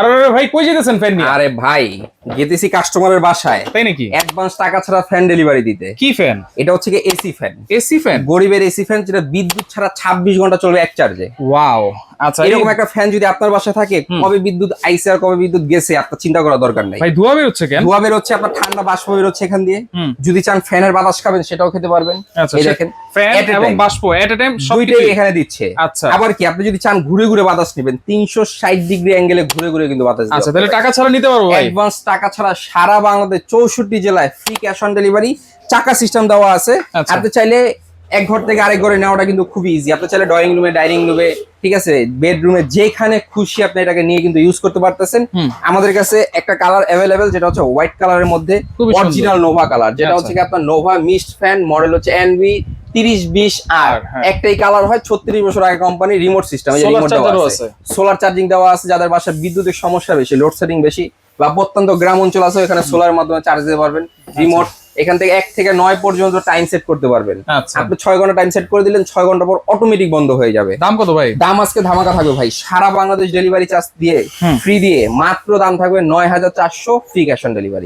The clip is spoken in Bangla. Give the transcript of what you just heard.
আরে ভাই কই যেতেছেন ফ্যান নিয়ে? আরে ভাই গেতেছি কাস্টমারের বাসায়, তাই নাকি? অ্যাডভান্স টাকা ছাড়া ফ্যান ডেলিভারি দিতে। কি ফ্যান? এটা হচ্ছে কি এসি ফ্যান। AC fan? গরিবের এসি ফ্যান, যেটা বিদ্যুৎ ছাড়া 26 ঘন্টা চলবে এক চার্জে। ওয়াও, আচ্ছা। এরকম একটা ফ্যান যদি আপনার বাসায় থাকে, কবে বিদ্যুৎ আইসে আর কবে বিদ্যুৎ গেছে আপনার চিন্তা করার দরকার নাই। ভাই ধোঁয়া বের হচ্ছে কেন? ধোঁয়া বের হচ্ছে, আপনার ঠান্ডা বাষ্প বের হচ্ছে এখান দিয়ে। যদি চান ফ্যানের বাতাস খাবেন সেটাও খেতে পারবেন। আচ্ছা, এই দেখেন ফ্যান at a এবং time। বাষ্প এট এ টাইম দুইটাই এখানে দিচ্ছে। আচ্ছা আবার কি আপনি যদি চান ঘুরে ঘুরে বাতাস নেবেন, 360 ডিগ্রি অ্যাঙ্গেলে ঘুরে ঘুরে কিন্তু বাতাস দিবে। আচ্ছা, তাহলে টাকা ছাড়া নিতে পারবো ভাই? অ্যাডভান্স টাকা ছাড়া সারা বাংলাদেশ 64 জেলায় ফ্রি ক্যাশ অন ডেলিভারি। চাকা সিস্টেম দেওয়া আছে। আচ্ছা। আপনি চাইলে এক ঘর থেকে আরেক ঘরে নেওয়াটা কিন্তু খুবই ইজি। আপনি চাইলে ড্রয়িং রুমে, ডাইনিং রুমে, ঠিক আছে, বেডরুমে, যেখানে খুশি আপনি এটাকে নিয়ে কিন্তু ইউজ করতে পারতেছেন। আমাদের কাছে একটা কালার অ্যাভেলেবেল, যেটা হচ্ছে হোয়াইট কালারের মধ্যে অরিজিনাল নোভা কালার, যেটা হচ্ছে কি আপনার নোভা মিস্ট ফ্যান, মডেল হচ্ছে NV 3020R। একটাই কালার হয়, 36 বছর আগে কোম্পানি, রিমোট সিস্টেম, এই রিমোট দেওয়া আছে, সোলার চার্জিং দেওয়া আছে। যাদের বাসায় বিদ্যুতের সমস্যা বেশি, লোডশেডিং বেশি, বা প্রত্যন্ত গ্রাম অঞ্চল আছে, এখানে সোলারের মাধ্যমে চার্জ দিতে পারবেন। রিমোট এখান থেকে 1 থেকে 9 পর্যন্ত টাইম সেট করতে পারবেন। আপনি 6 ঘন্টা টাইম সেট করে দিলেন, 6 ঘন্টা পর অটোমেটিক বন্ধ হয়ে যাবে। দাম কত ভাই? দাম আজকে ধামাকা থাকবে ভাই, সারা বাংলাদেশ ডেলিভারি চার্জ দিয়ে ফ্রি দিয়ে মাত্র দাম থাকবে 9400 ফ্রি ক্যাশ অন ডেলিভারি।